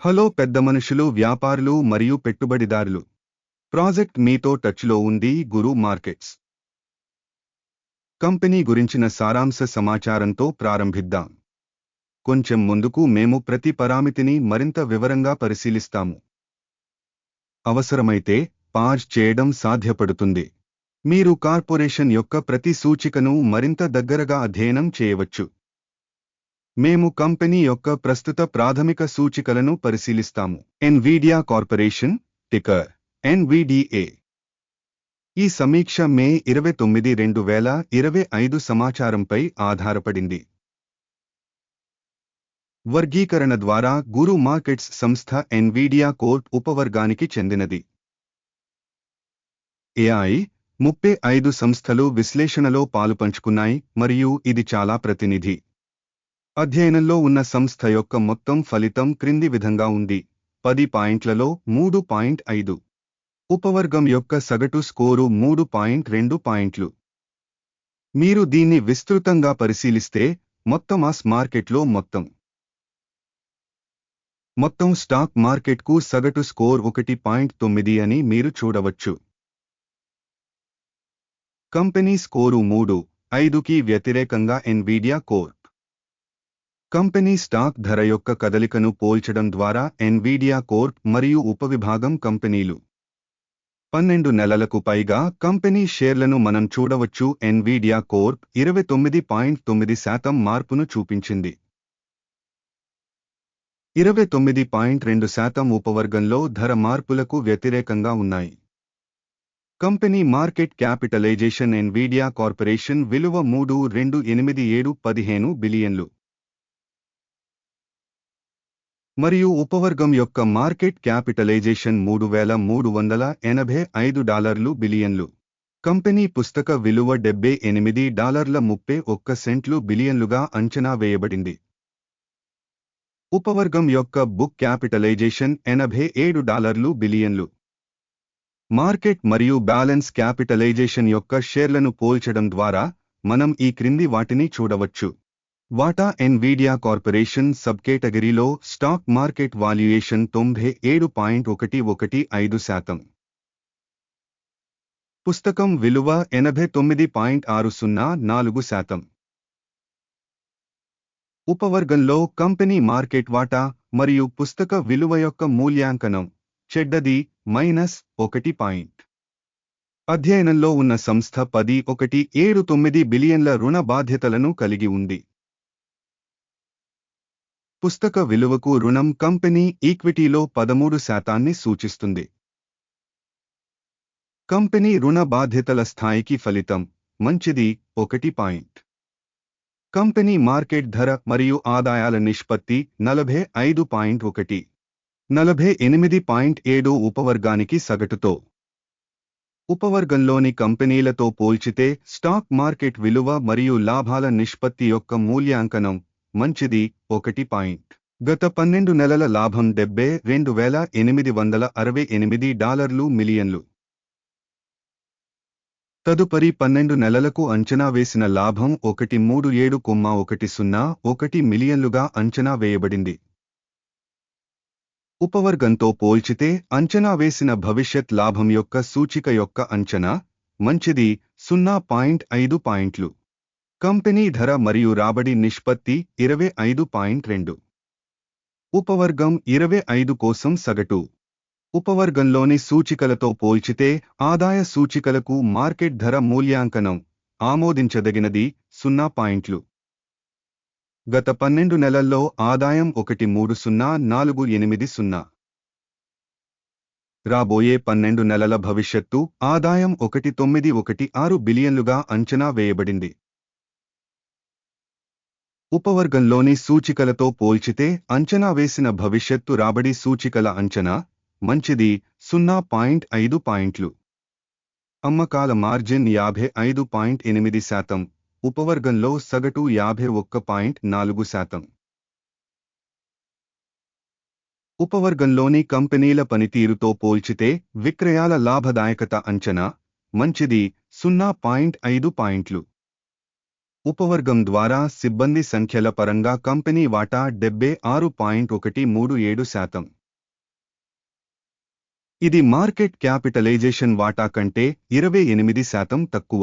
Hello పెద్ద మనుషులు, వ్యాపారులు మరియు పెట్టుబడిదారులు. ప్రాజెక్ట్ మీతో టచ్లో ఉంది. గురు మార్కెట్స్ కంపెనీ గురించిన సారాంశ సమాచారంతో ప్రారంభిద్దాం. కొంచెం ముందుకు మేము ప్రతి పరామితిని మరింత వివరంగా పరిశీలిస్తాము. అవసరమైతే పాజ్ చేయడం సాధ్యపడుతుంది. మీరు కార్పొరేషన్ యొక్క ప్రతి సూచికను మరింత దగ్గరగా అధ్యయనం చేయవచ్చు. మేము కంపెనీ యొక్క ప్రస్తుత ప్రాథమిక సూచికలను పరిశీలిస్తాము. Nvidia corporation, ticker NVDA. ఈ సమీక్ష మే 29, 2025 సమాచారంపై ఆధారపడింది. వర్గీకరణ ద్వారా గురు మార్కెట్స్ సంస్థ ఎన్విడియా కోర్ప్ ఉపవర్గానికి చెందినది. AI 35 సంస్థలు విశ్లేషణలో పాలుపంచుకున్నాయి మరియు ఇది చాలా ప్రతినిధి. అధ్యయనంలో ఉన్న సంస్థ యొక్క మొత్తం ఫలితం క్రింది విధంగా ఉంది: 10 పాయింట్లలో 3.5. ఉపవర్గం యొక్క సగటు స్కోరు 3.2 పాయింట్లు. మీరు దీన్ని విస్తృతంగా పరిశీలిస్తే మొత్తం ఆస్ మార్కెట్లో మొత్తం స్టాక్ మార్కెట్కు సగటు స్కోర్ 1.9 అని మీరు చూడవచ్చు. కంపెనీ స్కోరు 3.5కి వ్యతిరేకంగా ఎన్విడియా కోర్ప్. కంపెనీ స్టాక్ ధర యొక్క కదలికను పోల్చడం ద్వారా ఎన్విడియా కోర్ప్ మరియు ఉపవిభాగం కంపెనీలు 12 నెలలకు పైగా కంపెనీ షేర్లను మనం చూడవచ్చు. ఎన్విడియా కోర్ప్ 29.9% మార్పును చూపించింది. 29.2% ఉపవర్గంలో ధర మార్పులకు వ్యతిరేకంగా ఉన్నాయి. Company market capitalisation Nvidia corporation విలువ 3,287.15 బిలియన్లు మరియు ఉపవర్గం యొక్క మార్కెట్ క్యాపిటలైజేషన్ $3,385 బిలియన్లు. కంపెనీ పుస్తక విలువ $78.31 బిలియన్లుగా అంచనా వేయబడింది. ఉపవర్గం యొక్క బుక్ క్యాపిటలైజేషన్ $87 బిలియన్లు. మార్కెట్ మరియు బ్యాలెన్స్ క్యాపిటలైజేషన్ యొక్క షేర్లను పోల్చడం ద్వారా మనం ఈ క్రింది వాటిని చూడవచ్చు. వాటా ఎన్విడియా కార్పొరేషన్ సబ్ కేటగిరీలో స్టాక్ మార్కెట్ వాల్యుయేషన్ 97.115%. పుస్తకం విలువ 89.604%. ఉపవర్గంలో కంపెనీ మార్కెట్ వాటా మరియు పుస్తక విలువ యొక్క మూల్యాంకనం చెడ్డది -1. అధ్యయనంలో ఉన్న సంస్థ 10.179 బిలియన్ల రుణ బాధ్యతలను కలిగి ఉంది. పుస్తక విలువకు రుణం కంపెనీ ఈక్విటీలో 13% సూచిస్తుంది. కంపెనీ రుణ బాధ్యతల స్థాయికి ఫలితం మంచిది 1. కంపెనీ మార్కెట్ ధర మరియు ఆదాయాల నిష్పత్తి 45.1. 48.7 ఉపవర్గానికి సగటుతో. ఉపవర్గంలోని కంపెనీలతో పోల్చితే స్టాక్ మార్కెట్ విలువ మరియు లాభాల నిష్పత్తి యొక్క మూల్యాంకనం మంచిది 1. గత 12 నెలల లాభం $72,868 మిలియన్లు. తదుపరి 12 నెలలకు అంచనా వేసిన లాభం 137,101 మిలియన్లుగా అంచనా వేయబడింది. ఉపవర్గంతో పోల్చితే అంచనా వేసిన భవిష్యత్ లాభం యొక్క సూచిక యొక్క అంచనా మంచిది 0.5 పాయింట్లు. కంపెనీ ధర మరియు రాబడి నిష్పత్తి 25.2. ఉపవర్గం 25 కోసం సగటు. ఉపవర్గంలోని సూచికలతో పోల్చితే ఆదాయ సూచికలకు మార్కెట్ ధర మూల్యాంకనం ఆమోదించదగినది 0 పాయింట్లు. గత 12 నెలల్లో ఆదాయం 130,480. రాబోయే 12 నెలల భవిష్యత్తు ఆదాయం 1,916 బిలియన్లుగా అంచనా వేయబడింది. ఉపవర్గంలోని సూచికలతో పోల్చితే అంచనా వేసిన భవిష్యత్తు రాబడి సూచికల అంచనా మంచిది 0.5 పాయింట్లు. అమ్మకాల మార్జిన్ 55.8%. ఉపవర్గంలో సగటు 51.4%. ఉపవర్గంలోని కంపెనీల పనితీరుతో పోల్చితే విక్రయాల లాభదాయకత అంచనా మంచిది 0.5 పాయింట్లు. ఉపవర్గం ద్వారా సిబ్బంది సంఖ్యల పరంగా కంపెనీ వాటా 76.137%. ఇది మార్కెట్ క్యాపిటలైజేషన్ వాటా కంటే 28% తక్కువ.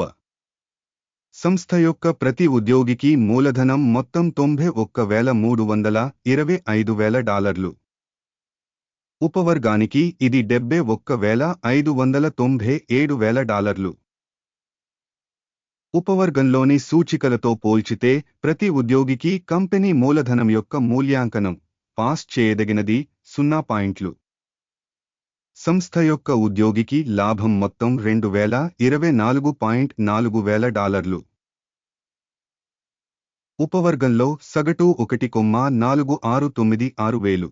సంస్థ యొక్క ప్రతి ఉద్యోగికి మూలధనం మొత్తం $91,325,000. ఉపవర్గానికి ఇది $71,597,000. ఉపవర్గంలోని సూచికలతో పోల్చితే ప్రతి ఉద్యోగికి కంపెనీ మూలధనం యొక్క మూల్యాంకనం పాస్ చేయదగినది 0 పాయింట్లు. సంస్థ యొక్క ఉద్యోగికి లాభం మొత్తం $2,024,400. ఉపవర్గంలో సగటు 1,4696,000.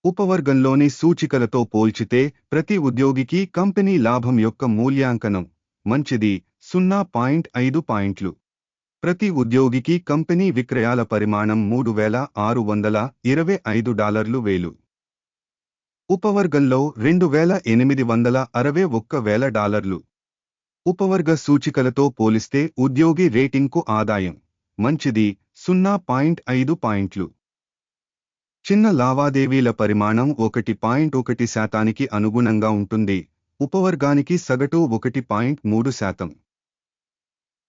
ఉపవర్గంలోని సూచికలతో పోల్చితే ప్రతి ఉద్యోగికి కంపెనీ లాభం యొక్క మూల్యాంకనం మంచిది 0.5 పాయింట్లు. ప్రతి ఉద్యోగికి కంపెనీ విక్రయాల పరిమాణం $3,625,000. ఉపవర్గంలో $2,861,000. ఉపవర్గ సూచికలతో పోలిస్తే ఉద్యోగి రేటింగ్కు ఆదాయం మంచిది 0.5 పాయింట్లు. చిన్న లావాదేవీల పరిమాణం 1.1% అనుగుణంగా ఉంటుంది. ఉపవర్గానికి సగటు 1.3%.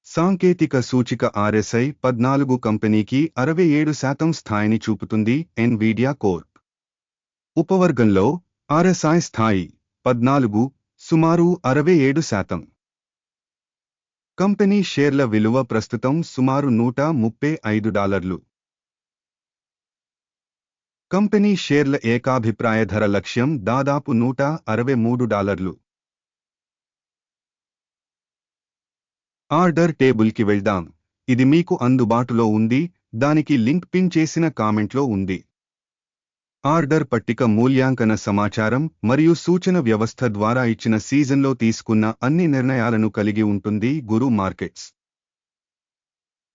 సాంకేతిక సూచిక RSI 14 కంపెనీకి 67% స్థాయిని చూపుతుంది. Nvidia corps. ఉపవర్గంలో RSI స్థాయి 14 సుమారు 67%. కంపెనీ షేర్ల విలువ ప్రస్తుతం సుమారు $135. కంపెనీ షేర్ల ఏకాభిప్రాయ ధర లక్ష్యం దాదాపు $163. ఆర్డర్ టేబుల్కి వెళ్దాం. ఇది మీకు అందుబాటులో ఉంది. దానికి లింక్ పిన్ చేసిన కామెంట్లో ఉంది. ఆర్డర్ పట్టిక మూల్యాంకన సమాచారం మరియు సూచన వ్యవస్థ ద్వారా ఇచ్చిన సీజన్లో తీసుకున్న అన్ని నిర్ణయాలను కలిగి ఉంటుంది. గురు మార్కెట్స్.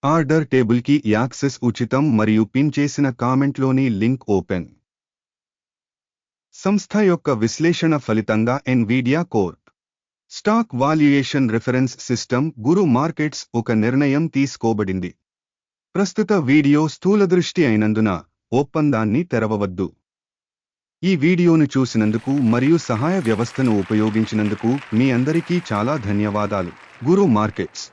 ఆర్డర్ టేబుల్కి యాక్సెస్ ఉచితం మరియు పిన్ చేసిన కామెంట్లోని లింక్ ఓపెన్. సంస్థ యొక్క విశ్లేషణ ఫలితంగా Nvidia corp stock valuation reference system guru markets ఒక నిర్ణయం తీసుకోబడింది. ప్రస్తుత వీడియో స్థూలదృష్టి అయినందున ఒప్పందాన్ని తెరవవద్దు. ఈ వీడియోను చూసినందుకు మరియు సహాయ వ్యవస్థను ఉపయోగించినందుకు మీ అందరికీ చాలా ధన్యవాదాలు. గురు మార్కెట్స్.